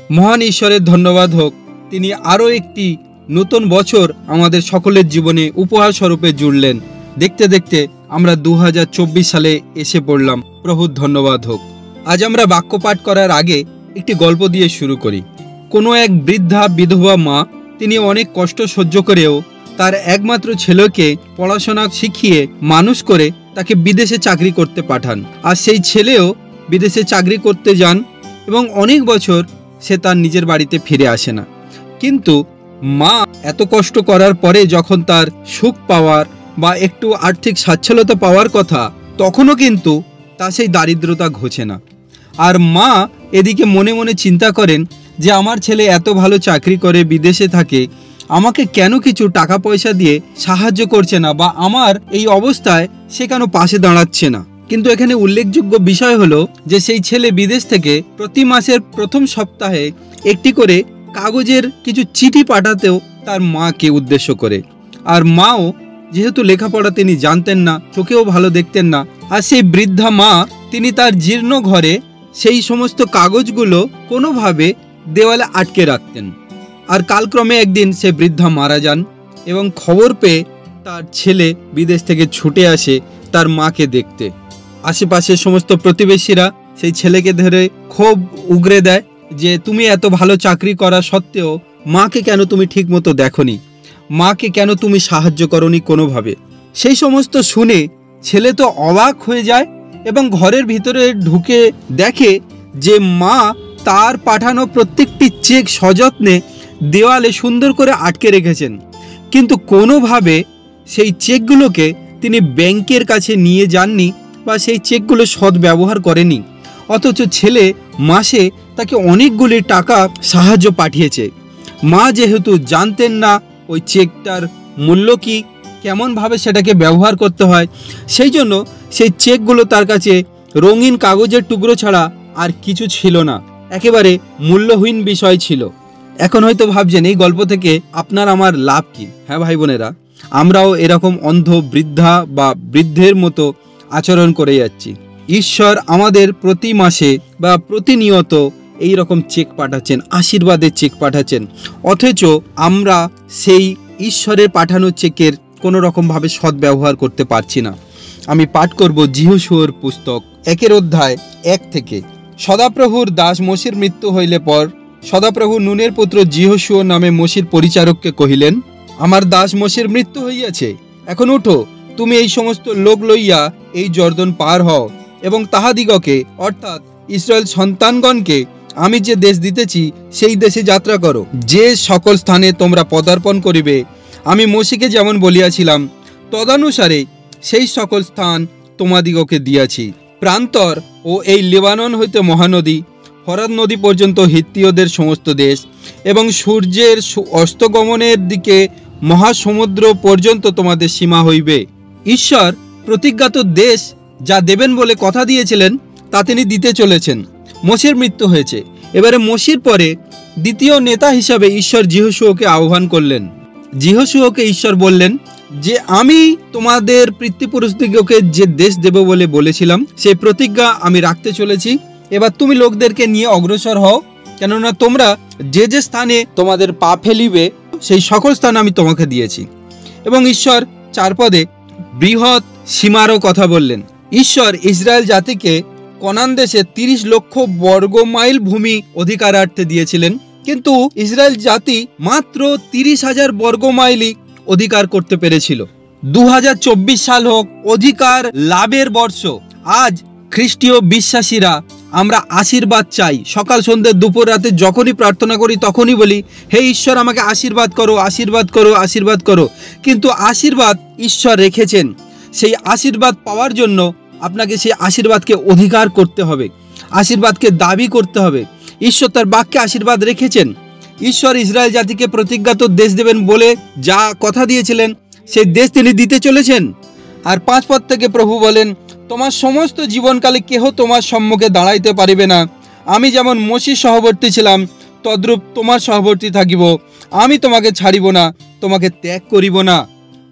মহান ঈশ্বরের ধন্যবাদ হোক, তিনি আরও একটি নতুন বছর আমাদের সকলের জীবনে উপহার স্বরূপে জুড়লেন। দেখতে দেখতে আমরা 2024 সালে এসে পড়লাম। প্রভুর ধন্যবাদ হোক। আজ আমরা বাক্য পাঠ করার আগে একটি গল্প দিয়ে শুরু করি। কোনো এক বৃদ্ধা বিধবা মা, তিনি অনেক কষ্ট সহ্য করেও তার একমাত্র ছেলেকে পড়াশোনা শিখিয়ে মানুষ করে তাকে বিদেশে চাকরি করতে পাঠান। আর সেই ছেলেও বিদেশে চাকরি করতে যান এবং অনেক বছর সে তার নিজের বাড়িতে ফিরে আসে না। কিন্তু মা এত কষ্ট করার পরে যখন তার সুখ পাওয়ার বা একটু আর্থিক সচ্ছলতা পাওয়ার কথা, তখনও কিন্তু তা সেই দারিদ্রতা ঘোচে না। আর মা এদিকে মনে মনে চিন্তা করেন যে আমার ছেলে এত ভালো চাকরি করে বিদেশে থাকে, আমাকে কেন কিছু টাকা পয়সা দিয়ে সাহায্য করছে না, বা আমার এই অবস্থায় সে কেন পাশে দাঁড়াচ্ছে না। কিন্তু এখানে উল্লেখযোগ্য বিষয় হলো যে সেই ছেলে বিদেশ থেকে প্রতি মাসের প্রথম সপ্তাহে একটি করে কাগজের কিছু চিঠি পাঠাতেও তার মাকে উদ্দেশ্য করে। আর মাও যেহেতু লেখাপড়া তিনি জানতেন না, চোখেও ভালো দেখতেন না, আর সেই বৃদ্ধা মা তিনি তার জীর্ণ ঘরে সেই সমস্ত কাগজগুলো কোনোভাবে দেওয়ালে আটকে রাখতেন। আর কালক্রমে একদিন সে বৃদ্ধা মারা যান এবং খবর পেয়ে তার ছেলে বিদেশ থেকে ছুটে আসে তার মাকে দেখতে। আশেপাশের সমস্ত প্রতিবেশীরা সেই ছেলেকে ধরে খুব উগরে দেয় যে তুমি এত ভালো চাকরি করা সত্ত্বেও মাকে কেন তুমি ঠিক মতো দেখোনি, মাকে কেন তুমি সাহায্য করনি কোনোভাবে। সেই সমস্ত শুনে ছেলে তো অবাক হয়ে যায় এবং ঘরের ভিতরে ঢুকে দেখে যে মা তার পাঠানো প্রত্যেকটি চেক সযত্নে দেওয়ালে সুন্দর করে আটকে রেখেছেন, কিন্তু কোনোভাবে সেই চেকগুলোকে তিনি ব্যাংকের কাছে নিয়ে যাননি বা সেই চেকগুলো সদ্ব্যবহার করেনি। অথচ ছেলে মাসে তাকে অনেকগুলি টাকা সাহায্য পাঠিয়েছে। মা যেহেতু জানতেন না ওই চেকটার মূল্য কী, কেমনভাবে সেটাকে ব্যবহার করতে হয়, সেই জন্য সেই চেকগুলো তার কাছে রঙিন কাগজের টুকরো ছাড়া আর কিছু ছিল না, একেবারে মূল্যহীন বিষয় ছিল। এখন হয়তো ভাবছেন এই গল্প থেকে আপনার আমার লাভ কি? হ্যাঁ ভাই বোনেরা, আমরাও এরকম অন্ধ বৃদ্ধা বা বৃদ্ধের মতো আচরণ করে যাচ্ছি। ঈশ্বর আমাদের প্রতি মাসে বা প্রতিনিয়ত এই রকম চেক পাঠাচ্ছেন, আশীর্বাদের চেক পাঠাচ্ছেন, অথচ আমরা সেই ঈশ্বরের পাঠানো চেকের কোনো রকমভাবে সদ্ব্যবহার করতে পারছি না। আমি পাঠ করব যিহোশুয়ার পুস্তক 1 অধ্যায় 1 থেকে। সদাপ্রভুর দাস মোশির মৃত্যু হইলে পর সদাপ্রভু নুনের পুত্র যিহোশুয়া নামে মোশির পরিচারককে কহিলেন, আমার দাস মোশির মৃত্যু হইয়াছে, এখন উঠো, তুমি এই সমস্ত লোক লইয়া এই জর্দন পার হও এবং তাহাদিগকে অর্থাৎ ইসরায়েল সন্তানগণকে আমি যে দেশ দিতেছি সেই দেশে যাত্রা করো। যে সকল স্থানে তোমরা পদার্পণ করিবে আমি মোশিকে যেমন বলিয়াছিলাম তদানুসারে সেই সকল স্থান তোমাদিগকে দিয়াছি। প্রান্তর ও এই লেবানন হইতে মহানদী ফরাত নদী পর্যন্ত হিত্তীয়দের সমস্ত দেশ এবং সূর্যের অস্তগমনের দিকে মহাসমুদ্র পর্যন্ত তোমাদের সীমা হইবে। ঈশ্বর প্রতিজ্ঞাত দেশ যা দেবেন বলে কথা দিয়েছিলেন তা তিনি দিতে চলেছেন। মোশির মৃত্যু হয়েছে, এবারে মোশির পরে দ্বিতীয় নেতা হিসাবে ঈশ্বর যিহোশুয়াকে আহ্বান করলেন। যিহোশুয়াকে ঈশ্বর বললেন যে আমি তোমাদের পিতৃপুরুষদিগকে যে দেশ দেব বলে বলেছিলাম সেই প্রতিজ্ঞা আমি রাখতে চলেছি। এবার তুমি লোকদেরকে নিয়ে অগ্রসর হও, কেননা তোমরা যে যে স্থানে তোমাদের পা ফেলিবে সেই সকল স্থান আমি তোমাকে দিয়েছি। এবং ঈশ্বর 4 পদে বৃহৎ সীমারও কথা বললেন। ঈশ্বর ইসরায়েল জাতিকে কনান দেশে 30 লক্ষ বর্গ মাইল ভূমি অধিকারার্থে দিয়েছিলেন, কিন্তু ইসরায়েল জাতি মাত্র 30,000 বর্গ মাইলই অধিকার করতে পেরেছিল। 2024 সাল হোক অধিকার লাভের বর্ষ। আজ খ্রিস্টীয় বিশ্বাসীরা আমরা আশীর্বাদ চাই। সকাল সন্ধ্যে দুপুর রাতে যখনই প্রার্থনা করি তখনই বলি, হে ঈশ্বর আমাকে আশীর্বাদ করো, আশীর্বাদ করো, আশীর্বাদ করো। কিন্তু আশীর্বাদ ঈশ্বর রেখেছেন, সেই আশীর্বাদ পাওয়ার জন্য আপনাকে সেই আশীর্বাদকে অধিকার করতে হবে, আশীর্বাদকে দাবি করতে হবে। ঈশ্বর তার বাক্যে আশীর্বাদ রেখেছেন। ঈশ্বর ইসরায়েল জাতিকে প্রতিজ্ঞাত দেশ দেবেন বলে যা কথা দিয়েছিলেন সেই দেশ তিনি দিতে চলেছেন। আর 5 পদ থেকে প্রভু বলেন, তোমার সমস্ত জীবনকালে কেহ তোমার সম্মুখে দাঁড়াইতে পারিবে না। আমি যেমন মোশির সহবর্তী ছিলাম তদ্রূপ তোমার সহবর্তী থাকিব। আমি তোমাকে ছাড়িব না, তোমাকে ত্যাগ করিব না।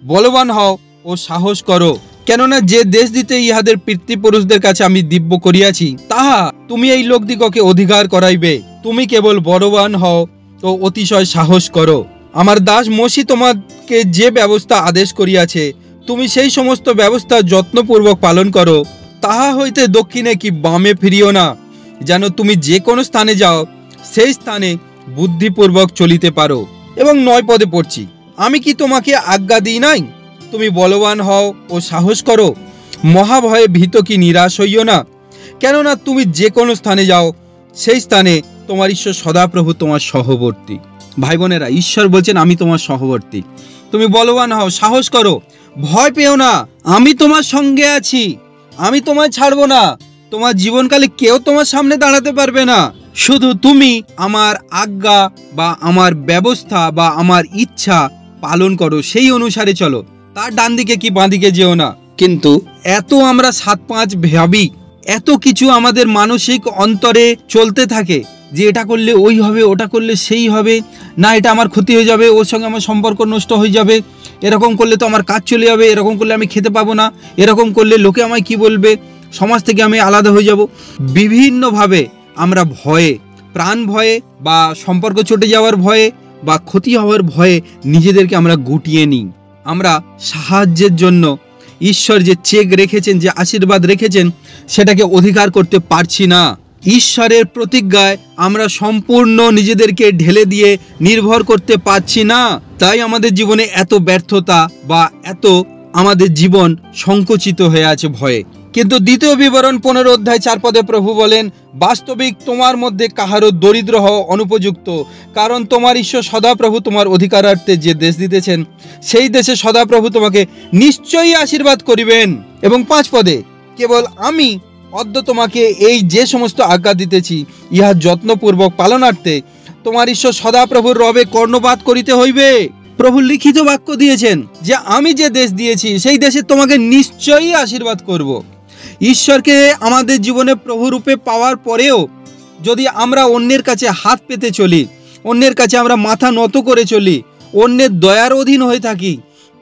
বলবান হও ও সাহস করো, কেননা যে দেশ দিতে ইহাদের পিতৃপুরুষদের কাছে আমি দিব্য করিয়াছি তাহা তুমি এই লোকদিগকে অধিকার করাইবে। তুমি কেবল বলবান হও ও অতিশয় সাহস করো। আমার দাস মোশি তোমাকে যে ব্যবস্থা আদেশ করিয়াছে, তুমি সেই সমস্ত ব্যবস্থা যত্নপূর্বক পালন করো। তাহা হইতে দক্ষিণে কি বামে ফিরিও না, যেন তুমি যে কোনো স্থানে যাও সেই স্থানে বুদ্ধিপূর্বক চলিতে পারো। এবং 9 পদে পড়ছি, আমি কি তোমাকে আজ্ঞা দিই নাই? তুমি বলবান হও ও সাহস করো, মহাভয়ে ভীত কি নিরাশ হইও না, কেননা তুমি যে কোনো স্থানে যাও সেই স্থানে তোমার ঈশ্বর সদাপ্রভু তোমার সহবর্তী। ভাই বোনেরা, ঈশ্বর বলছেন আমি তোমার সহবর্তী। তুমি বলবান হও, সাহস করো, ভয় পেও না, আমি তোমার সঙ্গে আছি, আমি তোমায় ছাড়বো না। তোমার জীবনকালে কেউ তোমার সামনে দাঁড়াতে পারবে না। শুধু তুমি আমার আজ্ঞা বা আমার ব্যবস্থা বা আমার ইচ্ছা পালন করো, সেই অনুসারে চলো। তার ডান দিকে কি বাঁ দিকে যেও না। কিন্তু এত আমরা 7-5 ভাবি, এত কিছু আমাদের মানসিক অন্তরে চলতে থাকে যে এটা করলে ওই হবে, ওটা করলে সেই হবে, না এটা আমার ক্ষতি হয়ে যাবে, ওর সঙ্গে আমার সম্পর্ক নষ্ট হয়ে যাবে, এরকম করলে তো আমার কাজ চলে যাবে, এরকম করলে আমি খেতে পাবো না, এরকম করলে লোকে আমায় কি বলবে, সমাজ থেকে আমি আলাদা হয়ে যাব। বিভিন্নভাবে আমরা ভয়ে, প্রাণ ভয়ে বা সম্পর্ক চটে যাওয়ার ভয়ে বা ক্ষতি হওয়ার ভয়ে নিজেদেরকে আমরা গুটিয়ে নিই। আমরা সাহায্যের জন্য ঈশ্বর যে চেক রেখেছেন, যে আশীর্বাদ রেখেছেন, সেটাকে অধিকার করতে পারছি না। ঈশ্বরের প্রতিজ্ঞায় আমরা সম্পূর্ণ নিজেদেরকে ঢেলে দিয়ে নির্ভর করতে পারছি না। তাই আমাদের জীবনে এত ব্যর্থতা বা এত আমাদের জীবন সংকুচিত হয়ে আছে ভয়ে। কিন্তু দ্বিতীয় বিবরণ 15 অধ্যায় 4 পদে প্রভু বলেন, বাস্তবিক তোমার মধ্যে কাহারও দরিদ্র হওয়া অনুপযুক্ত, কারণ তোমার ঈশ্বর সদাপ্রভু তোমার অধিকারার্থে যে দেশ দিতেছেন, সেই দেশে সদাপ্রভু তোমাকে নিশ্চয়ই আশীর্বাদ করিবেন। এবং 5 পদে, কেবল আমি অদ্য তোমাকে এই যে সমস্ত আজ্ঞা দিতেছি, ইহা যত্নপূর্বক পালনার্থে তোমার ঈশ্বর সদাপ্রভুর রবে কর্ণপাত করিতে হইবে। প্রভু লিখিত বাক্য দিয়েছেন যে আমি যে দেশ দিয়েছি সেই দেশে তোমাকে নিশ্চয়ই আশীর্বাদ করব। ঈশ্বরকে আমাদের জীবনে প্রভুরূপে পাওয়ার পরেও যদি আমরা অন্যের কাছে হাত পেতে চলি, অন্যের কাছে আমরা মাথা নত করে চলি, অন্যের দয়ার অধীন হয়ে থাকি,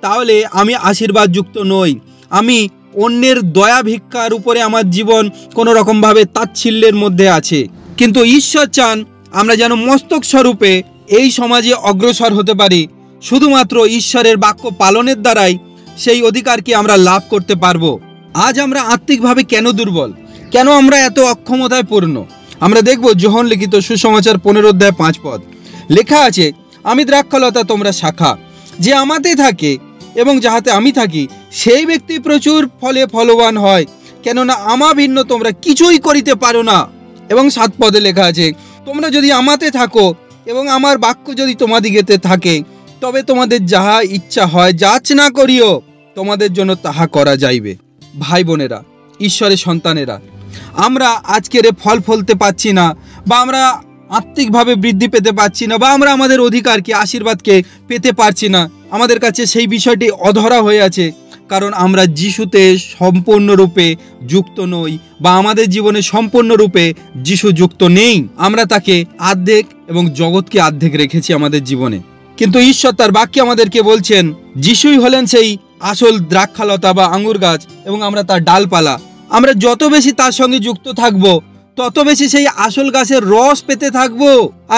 তাহলে আমি আশীর্বাদযুক্ত নই। আমি অন্যের দয়া ভিক্ষার উপরে আমার জীবন কোনো রকমভাবে তাচ্ছিল্যের মধ্যে আছে। কিন্তু ঈশ্বর চান আমরা যেন মস্তক স্বরূপে এই সমাজে অগ্রসর হতে পারি। শুধুমাত্র ঈশ্বরের বাক্য পালনের দ্বারাই সেই অধিকারকে আমরা লাভ করতে পারবো। আজ আমরা আত্মিকভাবে কেন দুর্বল, কেন আমরা এত অক্ষমতায় পূর্ণ? আমরা দেখব যোহন লিখিত সুসমাচার 15 অধ্যায় 5 পদ। লেখা আছে, আমি দ্রাক্ষালতা, তোমরা শাখা। যে আমাতে থাকে এবং যাহাতে আমি থাকি, সেই ব্যক্তি প্রচুর ফলে ফলবান হয়, কেননা আমা ভিন্ন তোমরা কিছুই করিতে পারো না। এবং 7 পদে লেখা আছে, তোমরা যদি আমাতে থাকো এবং আমার বাক্য যদি তোমাদিগেতে থাকে, তবে তোমাদের যাহা ইচ্ছা হয় যাচনা করিও, তোমাদের জন্য তাহা করা যাইবে। ভাই বোনেরা, ঈশ্বরের সন্তানেরা, আমরা আজকের ফল ফলতে পারছি না, বা আমরা আত্মিকভাবে বৃদ্ধি পেতে পারছি না, বা আমরা আমাদের অধিকারকে, আশীর্বাদকে পেতে পারছি না। আমাদের কাছে সেই বিষয়টি অধরা হয়ে আছে, কারণ আমরা যিশুতে সম্পূর্ণরূপে যুক্ত নই, বা আমাদের জীবনে সম্পূর্ণরূপে যিশু যুক্ত নেই। আমরা তাকে আর্ধেক এবং জগৎকে আর্ধেক রেখেছি আমাদের জীবনে। কিন্তু ঈশ্বর তার বাক্যে আমাদেরকে বলছেন, যিশুই হলেন সেই আসল দ্রাক্ষালতা বা আঙ্গুর গাছ, এবং আমরা তার ডালপালা। আমরা যত বেশি তার সঙ্গে যুক্ত থাকব, তত বেশি সেই আসল গাছের রস পেতে থাকব।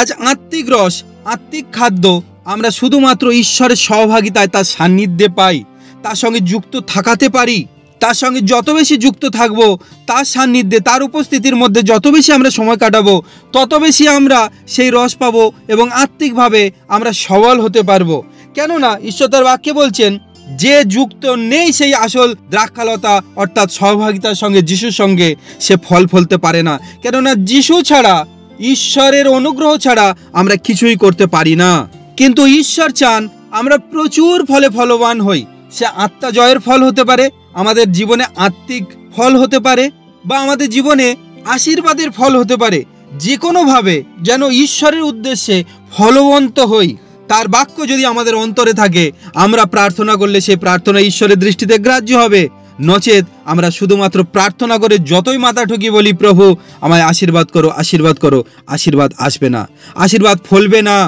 আজ আত্মিক রস, আত্মিক খাদ্য আমরা শুধুমাত্র ঈশ্বরের সহভাগিতায়, তার সান্নিধ্যে পাই, তার সঙ্গে যুক্ত থাকাতে পারি। তার সঙ্গে যত বেশি যুক্ত থাকব, তার সান্নিধ্যে, তার উপস্থিতির মধ্যে যত বেশি আমরা সময় কাটাবো, তত বেশি আমরা সেই রস পাবো এবং আত্মিকভাবে আমরা সবল হতে পারবো। কেননা ঈশ্বর তার বাক্যে বলছেন, যে যুক্ত নেই সেই আসল দ্রাক্ষালতা অর্থাৎ সহভাগিতার সঙ্গে, যিশুর সঙ্গে, সে ফল ফলতে পারে না। কেননা যিশু ছাড়া, ঈশ্বরের অনুগ্রহ ছাড়া আমরা কিছুই করতে পারি না। কিন্তু ঈশ্বর চান আমরা প্রচুর ফলে ফলবান হই। সে আত্মা জয়ের ফল হতে পারে, আমাদের জীবনে আত্মিক ফল হতে পারে, বা আমাদের জীবনে আশীর্বাদের ফল হতে পারে। যে কোনোভাবে যেন ঈশ্বরের উদ্দেশ্যে ফলবন্ত হই। তার বাক্য যদি আমাদের অন্তরে থাকে, আমরা প্রার্থনা করলে সেই প্রার্থনা ঈশ্বরের দৃষ্টিতে গ্রাহ্য হবে। নচেত আমরা শুধুমাত্র প্রার্থনা করে যতই মাথা ঠুকি বলি, প্রভু আমায় আশীর্বাদ করো, আশীর্বাদ করো, আশীর্বাদ আসবে না, আশীর্বাদ ফলবে না।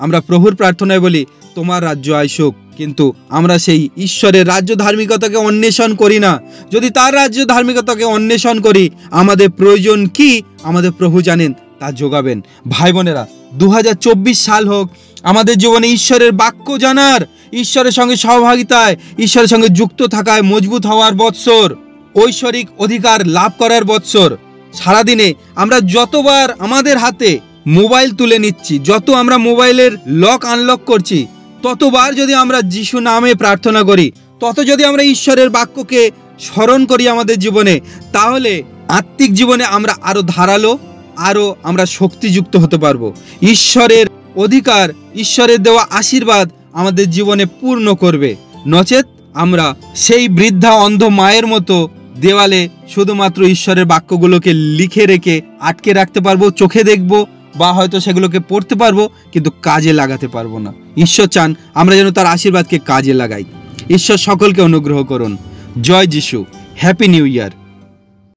আমরা প্রভুর প্রার্থনায় বলি, তোমার রাজ্য আইসুক, কিন্তু আমরা সেই ঈশ্বরের রাজ্য ধার্মিকতাকে অন্বেষণ করি না। যদি তার রাজ্য ধার্মিকতাকে অন্বেষণ করি, আমাদের প্রয়োজন কি আমাদের প্রভু জানেন। তা যোগাবেন। ভাই বোনেরা, 2024 সাল হোক আমাদের জীবনে ঈশ্বরের বাক্য জানার, ঈশ্বরের সঙ্গে সহভাগিতায়, ঈশ্বরের সঙ্গে যুক্ত থাকায় মজবুত হওয়ার বৎসর, ঐশ্বরিক অধিকার লাভ করার বৎসর। সারাদিনে আমরা যতবার আমাদের হাতে মোবাইল তুলে নিচ্ছি, যত আমরা মোবাইলের লক আনলক করছি, ততবার যদি আমরা যিশু নামে প্রার্থনা করি, তত যদি আমরা ঈশ্বরের বাক্যকে স্মরণ করি আমাদের জীবনে, তাহলে আত্মিক জীবনে আমরা আরো ধারালো, আরো আমরা শক্তিযুক্ত হতে পারবো। ঈশ্বরের অধিকার, ঈশ্বরের দেওয়া আশীর্বাদ আমাদের জীবনে পূর্ণ করবে। নচেত আমরা সেই বৃদ্ধা অন্ধ মায়ের মতো দেওয়ালে শুধুমাত্র ঈশ্বরের বাক্যগুলোকে লিখে রেখে আটকে রাখতে পারবো, চোখে দেখবো বা হয়তো সেগুলোকে পড়তে পারবো, কিন্তু কাজে লাগাতে পারবো না। ঈশ্বর চান আমরা যেন তার আশীর্বাদকে কাজে লাগাই। ঈশ্বর সকলকে অনুগ্রহ করুন। জয় যিশু। Happy new year.